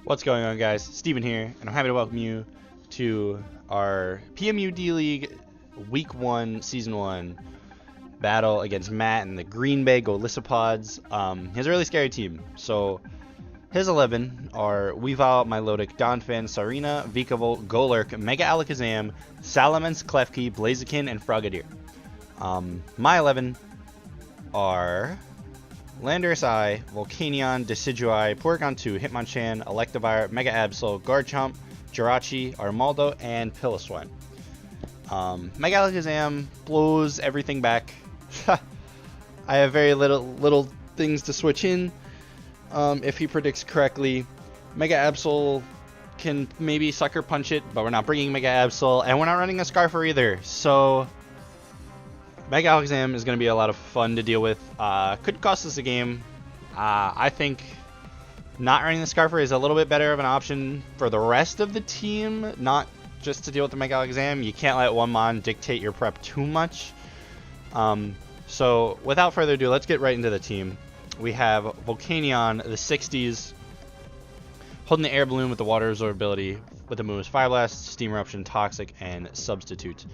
What's going on, guys? Steven here, and I'm happy to welcome you to our PMU D-League Week 1, Season 1 battle against Matt and the Green Bay Golisopods. He has a really scary team. So, his 11 are Weavile, Milotic, Donphan, Sarina, Vikavolt, Golurk, Mega Alakazam, Salamence, Klefki, Blaziken, and Frogadier. My 11 are Landorus I, Volcanion, Decidueye, Porygon 2, Hitmonchan, Electivire, Mega Absol, Garchomp, Jirachi, Armaldo, and Piloswine. Mega Alakazam blows everything back. I have very little things to switch in if he predicts correctly. Mega Absol can maybe sucker punch it, but we're not bringing Mega Absol, and we're not running a Scarfer either, so Mega Alakazam is going to be a lot of fun to deal with. Could cost us a game. I think not running the Scarfer is a little bit better of an option for the rest of the team, not just to deal with the Mega Alakazam. You can't let one mon dictate your prep too much. So without further ado, let's get right into the team. We have Volcanion, the 60s, holding the air balloon with the water absorbability with the moves Fire Blast, Steam Eruption, Toxic, and Substitute.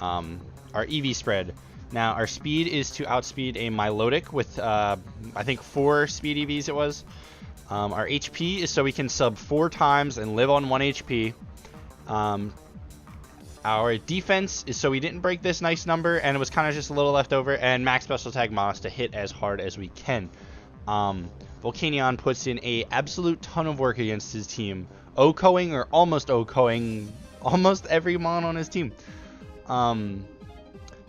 Our EV spread. Now, our speed is to outspeed a Milotic with, I think, 4 speed EVs it was. Our HP is so we can sub 4 times and live on 1 HP. Our defense is so we didn't break this nice number and it was kind of just a little left over. And max special attack Moss to hit as hard as we can. Volcanion puts in a absolute ton of work against his team. OHKOing or almost OHKOing almost every mon on his team.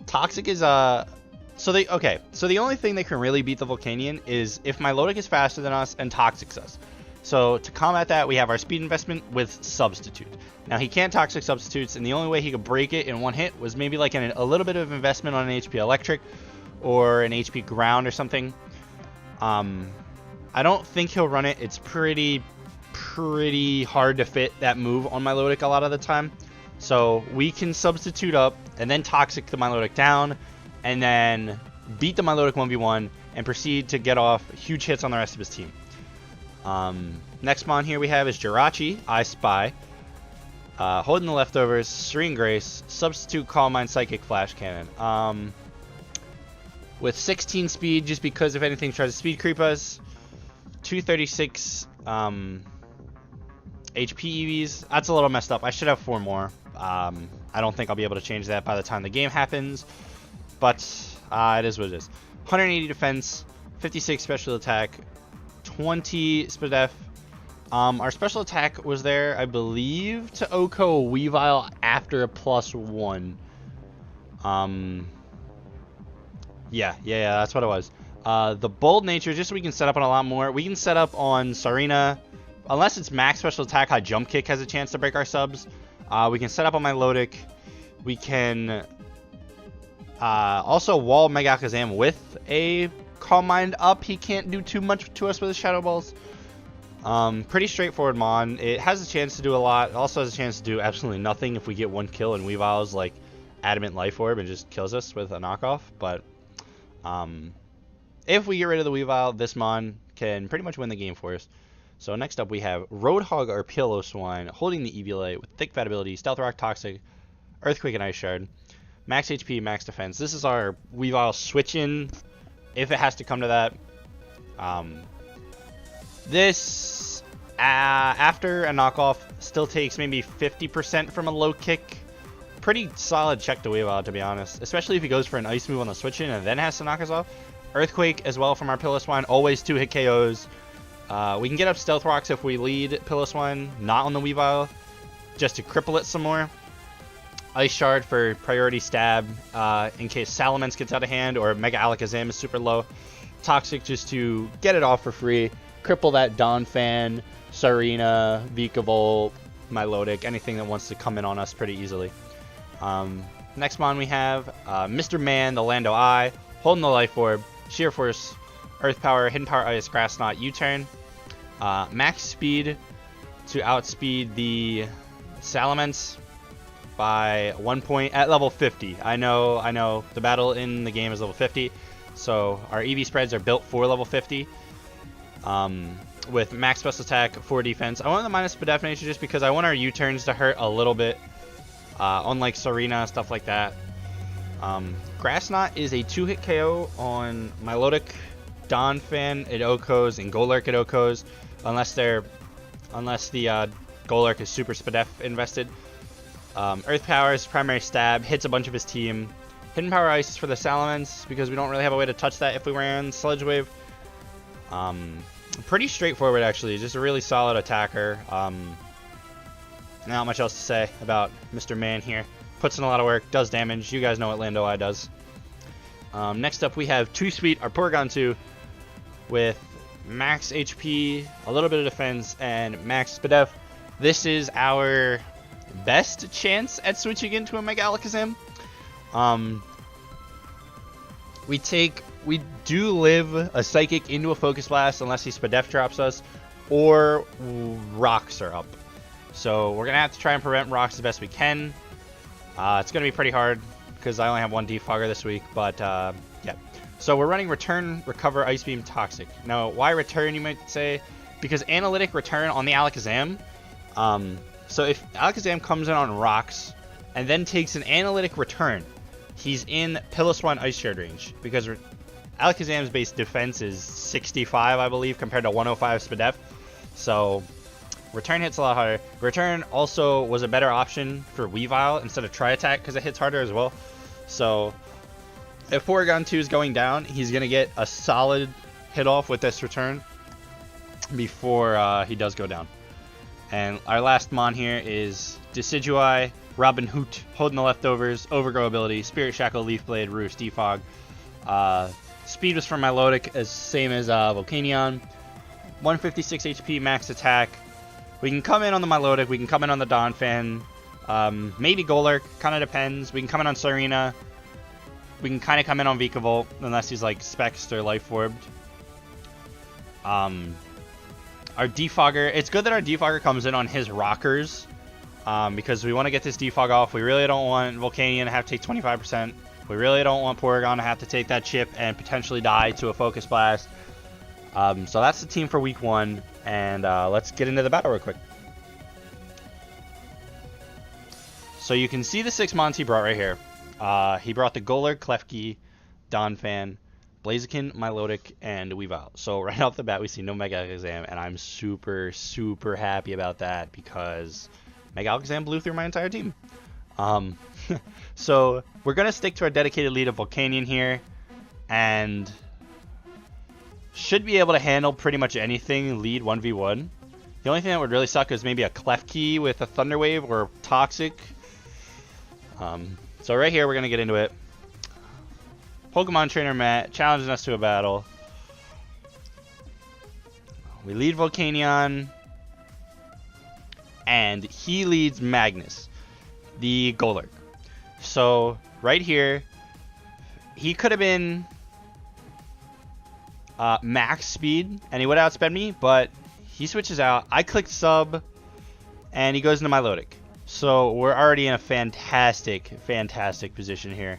Toxic is so the only thing they can really beat the Volcanion is if Milotic is faster than us and Toxic's us. So to combat that, we have our speed investment with Substitute. Now he can't Toxic Substitutes, and the only way he could break it in one hit was maybe like a little bit of investment on an HP Electric or an HP Ground or something. I don't think he'll run it. It's pretty hard to fit that move on Milotic a lot of the time. So we can substitute up and then Toxic the Milotic down and then beat the Milotic 1v1 and proceed to get off huge hits on the rest of his team. Next mon here we have is Jirachi, I Spy, holding the leftovers, Serene Grace, Substitute, Calm Mind, Psychic, Flash Cannon. With 16 speed, just because if anything tries to speed creep us, 236 HP EVs. That's a little messed up. I should have 4 more. I don't think I'll be able to change that by the time the game happens, but it is what it is. 180 defense, 56 special attack, 20 speed def. Our special attack was there, I believe, to OHKO Weavile after a +1. Yeah, that's what it was. The bold nature, just so we can set up on a lot more. We can set up on Sarina, unless it's max special attack, high jump kick has a chance to break our subs. We can set up on Milotic. We can also wall Mega Alakazam with a Calm Mind up. He can't do too much to us with his Shadow Balls. Pretty straightforward mon. It has a chance to do a lot. It also has a chance to do absolutely nothing if we get 1 kill and Weavile's like Adamant Life Orb and just kills us with a knockoff. But if we get rid of the Weavile, this mon can pretty much win the game for us. So next up we have Roadhog or Piloswine holding the EV with Thick Fat ability, Stealth Rock, Toxic, Earthquake, and Ice Shard. Max HP, max defense. This is our Weavile switch in if it has to come to that. This after a knockoff still takes maybe 50% from a low kick. Pretty solid check to Weavile, to be honest, especially if he goes for an ice move on the switch in and then has to knock us off. Earthquake as well from our Piloswine, always 2-hit KOs. We can get up Stealth Rocks if we lead Piloswine, not on the Weavile, just to cripple it some more. Ice Shard for priority stab in case Salamence gets out of hand or Mega Alakazam is super low. Toxic just to get it off for free. Cripple that Donphan, Sarina, Vikavolt, Milotic, anything that wants to come in on us pretty easily. Next mon we have Mr. Man, the Lando Eye, holding the Life Orb, Sheer Force, Earth Power, Hidden Power, Ice, Grass Knot, U-Turn. Max speed to outspeed the Salamence by 1 point at level 50. I know the battle in the game is level 50, so our EV spreads are built for level 50. with max special attack, 4 defense. I want the minus speed definition just because I want our U-turns to hurt a little bit. Unlike Serena, stuff like that. Grass Knot is a 2-hit KO on Milotic, Donphan at Okos, and Golurk at Okos, unless the Golurk is super Spadef invested. Earth Power is primary stab, hits a bunch of his team. Hidden Power Ice is for the Salamence because we don't really have a way to touch that if we ran Sludge Wave. Pretty straightforward actually, just a really solid attacker. Not much else to say about Mr. Man here. Puts in a lot of work, does damage. You guys know what Lando Eye does. Next up we have 2 Sweet, our Porygon 2, with max HP, a little bit of defense, and max Spadef. This is our best chance at switching into a Mega Alakazam. We do live a Psychic into a Focus Blast unless he Spadef drops us, or rocks are up. So we're going to have to try and prevent rocks the best we can. It's going to be pretty hard because I only have 1 Defogger this week, but yeah. So we're running Return, Recover, Ice Beam, Toxic. Now, why Return, you might say? Because Analytic Return on the Alakazam. So if Alakazam comes in on rocks and then takes an Analytic Return, he's in Piloswine Ice Shard range. Because Alakazam's base defense is 65, I believe, compared to 105 Spadef. So Return hits a lot harder. Return also was a better option for Weavile instead of Tri-Attack because it hits harder as well. So if Porygon 2 is going down, he's going to get a solid hit off with this Return before he does go down. And our last mon here is Decidueye, Robin Hoot, holding the leftovers, Overgrow ability, Spirit Shackle, Leaf Blade, Roost, Defog. Speed was from Milotic, as same as Volcanion. 156 HP max attack. We can come in on the Milotic, we can come in on the Donphan, maybe Golurk, kind of depends. We can come in on Serena. We can kind of come in on Vikavolt, unless he's like Spexed or Life Orbed. Our Defogger, it's good that our Defogger comes in on his Rockers, because we want to get this Defog off. We really don't want Volcanion to have to take 25%. We really don't want Porygon to have to take that chip and potentially die to a Focus Blast. So that's the team for week 1, and let's get into the battle real quick. So you can see the 6 mons he brought right here. He brought the Golurk, Klefki, Donphan, Blaziken, Milotic, and Weavile. So right off the bat, we see no Mega Alakazam, and I'm super, super happy about that because Mega Alakazam blew through my entire team. So we're going to stick to our dedicated lead of Volcanion here, and should be able to handle pretty much anything lead 1v1. The only thing that would really suck is maybe a Klefki with a Thunder Wave or Toxic. So right here, we're going to get into it. Pokemon Trainer Matt challenging us to a battle. We lead Volcanion, and he leads Magnus, the Golurk. So right here, he could have been max speed, and he would outsped me, but he switches out. I clicked sub, and he goes into Milotic. So we're already in a fantastic, fantastic position here.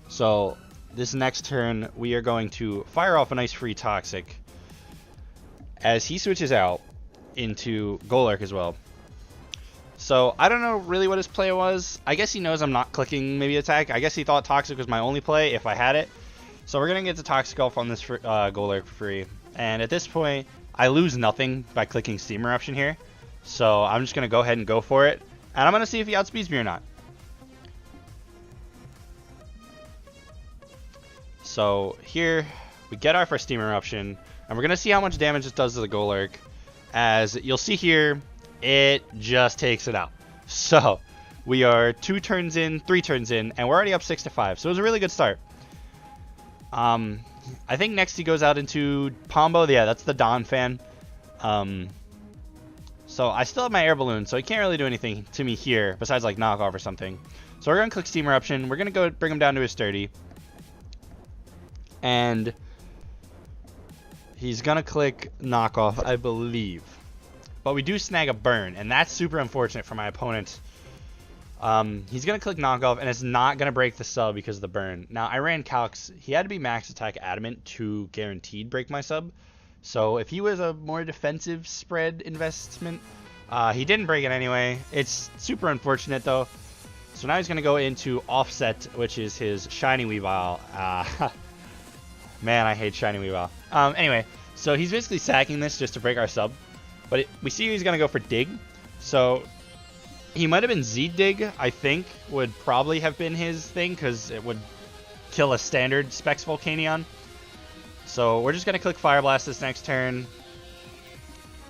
So this next turn, we are going to fire off a nice free Toxic as he switches out into Golurk as well. So I don't know really what his play was. I guess he knows I'm not clicking maybe attack. I guess he thought Toxic was my only play if I had it. So we're going to get the Toxic off on this Golurk for free. And at this point, I lose nothing by clicking Steam Eruption here. So I'm just going to go ahead and go for it. And I'm going to see if he outspeeds me or not. So here we get our first Steam Eruption, and we're going to see how much damage it does to the Golurk. As you'll see here, it just takes it out. So we are 2 turns in, 3 turns in, and we're already up 6-5. So it was a really good start. I think next he goes out into Pombo. Yeah, that's the Donphan. So I still have my Air Balloon, so he can't really do anything to me here besides like knock off or something. So we're going to click Steam Eruption. We're going to go bring him down to his 30. And he's going to click knockoff, I believe. But we do snag a burn, and that's super unfortunate for my opponent. He's going to click knockoff, and it's not going to break the sub because of the burn. Now, I ran Calx. He had to be max attack adamant to guaranteed break my sub. So if he was a more defensive spread investment, he didn't break it anyway. It's super unfortunate though. So now he's going to go into Offset, which is his Shiny Weavile. Man, I hate Shiny Weavile. Anyway, so he's basically sacking this just to break our sub. But we see he's going to go for Dig. So he might have been Z-Dig, I think, would probably have been his thing, because it would kill a standard Specs Volcanion. So we're just going to click Fire Blast this next turn.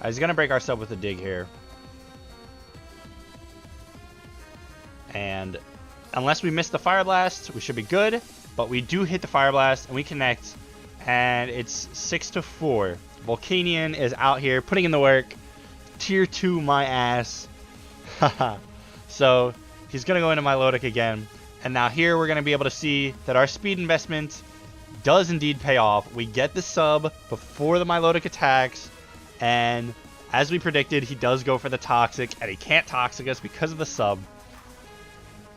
He's going to break our sub with a Dig here. And unless we miss the Fire Blast, we should be good. But we do hit the Fire Blast, and we connect. And it's 6-4. Volcanion is out here putting in the work. Tier 2 my ass. So he's going to go into Milotic again. And now here we're going to be able to see that our speed investment does indeed pay off. We get the sub before the Milotic attacks. And as we predicted, he does go for the Toxic. And he can't Toxic us because of the sub.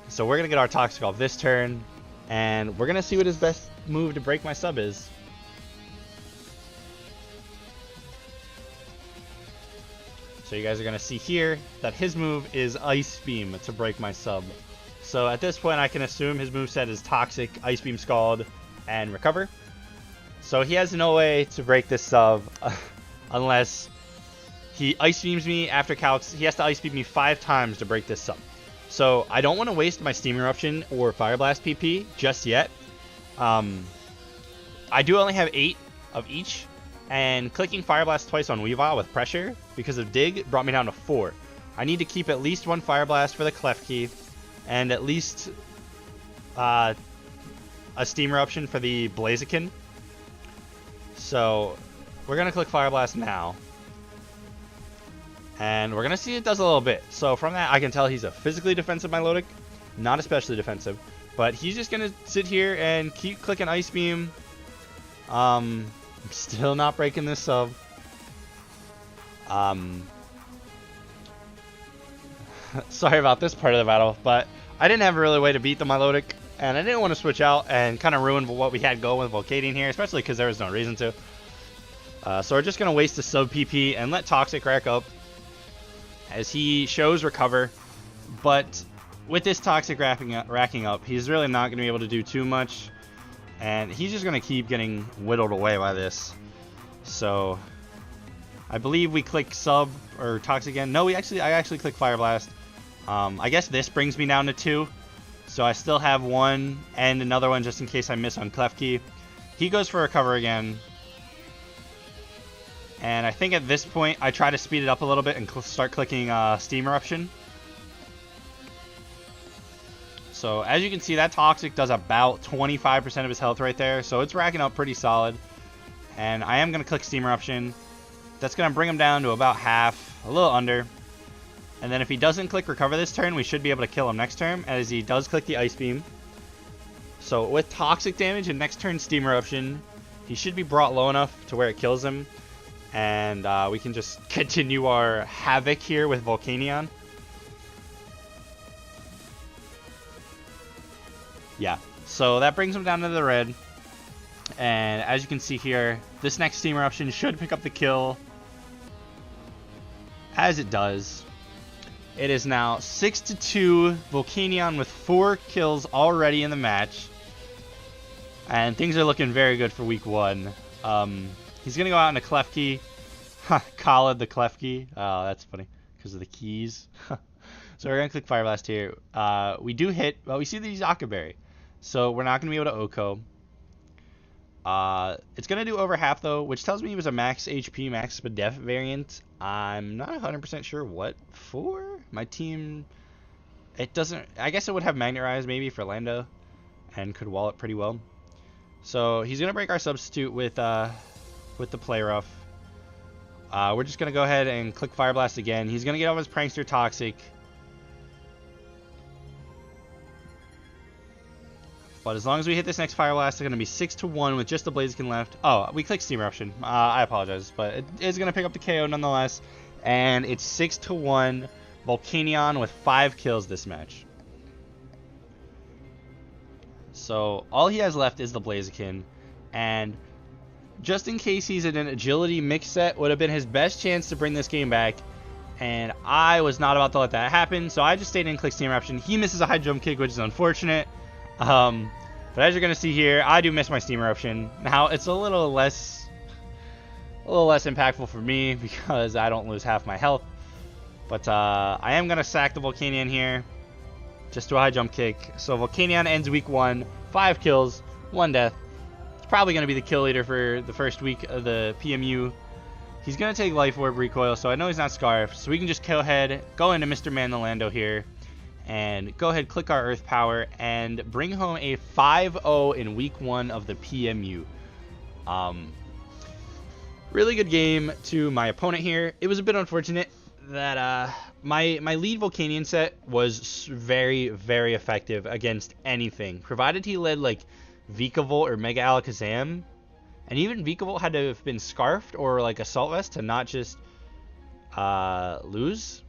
So we're going to get our Toxic off this turn. And we're going to see what his best move to break my sub is. So you guys are going to see here that his move is Ice Beam to break my sub. So at this point I can assume his moveset is Toxic, Ice Beam, Scald, and Recover. So he has no way to break this sub unless he Ice Beams me after calcs. He has to Ice Beam me 5 times to break this sub. So I don't want to waste my Steam Eruption or Fire Blast PP just yet. I do only have 8 of each. And clicking Fire Blast twice on Weavile with pressure because of Dig brought me down to 4. I need to keep at least 1 Fire Blast for the Klefki and at least a Steam Eruption for the Blaziken. So we're going to click Fire Blast now. And we're going to see it does a little bit. So from that I can tell he's a physically defensive Milotic, not especially defensive. But he's just going to sit here and keep clicking Ice Beam. I'm still not breaking this sub. Sorry about this part of the battle, but I didn't have a really way to beat the Milotic, and I didn't want to switch out and kind of ruin what we had going with Volcanion here, especially because there was no reason to. So we're just going to waste the sub PP and let Toxic rack up as he shows Recover. But with this Toxic racking up, he's really not going to be able to do too much. And he's just going to keep getting whittled away by this. So I believe we click sub or Toxic again. No, I actually click Fire Blast. I guess this brings me down to 2. So I still have 1 and another one just in case I miss on Klefki. He goes for Recover again. And I think at this point I try to speed it up a little bit and start clicking Steam Eruption. So as you can see, that Toxic does about 25% of his health right there. So it's racking up pretty solid. And I am going to click Steam Eruption. That's going to bring him down to about half, a little under. And then if he doesn't click Recover this turn, we should be able to kill him next turn, as he does click the Ice Beam. So with Toxic damage and next turn Steam Eruption, he should be brought low enough to where it kills him. And we can just continue our havoc here with Volcanion. Yeah, so that brings him down to the red. And as you can see here, this next Steam Eruption should pick up the kill. As it does. It is now 6-2, Volcanion with 4 kills already in the match. And things are looking very good for week 1. He's going to go out into Klefki. Khaled the Klefki. Oh, that's funny. Because of the keys. So we're going to click Fire Blast here. We do hit, but we see the Zakaberry. So we're not going to be able to Oko. It's going to do over half though, which tells me it was a max HP, max def variant. I'm not 100% sure what for. My team, it doesn't, I guess it would have Magnet Rise maybe for Lando and could wall it pretty well. So he's going to break our substitute with the Play Rough. We're just going to go ahead and click Fire Blast again. He's going to get off his Prankster Toxic. But as long as we hit this next Fire Blast, it's going to be 6-1 with just the Blaziken left. Oh, we clicked Steam Eruption. I apologize, but it is going to pick up the KO nonetheless. And it's 6-1 Volcanion with 5 kills this match. So all he has left is the Blaziken. And just in case he's in an agility mix set, would have been his best chance to bring this game back. And I was not about to let that happen, so I just stayed in, clicked steam eruption. He misses a high jump kick, which is unfortunate. But as you're gonna see here, I do miss my steam eruption. Now it's a little less impactful for me because I don't lose half my health. But I am gonna sack the Volcanion here, just do a high jump kick. So Volcanion ends week 1, 5 kills, 1 death. It's probably gonna be the kill leader for the first week of the PMU. He's going to take Life Orb Recoil, so I know he's not Scarf. So we can just go ahead, go into Mr. Manolando here, and go ahead, click our Earth Power, and bring home a 5-0 in Week 1 of the PMU. Really good game to my opponent here. It was a bit unfortunate that my lead Volcanion set was very, very effective against anything. Provided he led like Vikavolt or Mega Alakazam. And even Vikavolt had to have been Scarfed or like Assault Vest to not just lose.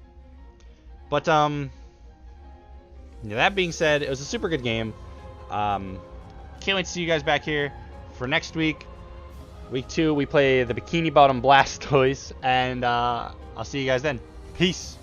But that being said, it was a super good game. Can't wait to see you guys back here for next week. Week 2, we play the Bikini Bottom Blastoise. And I'll see you guys then. Peace.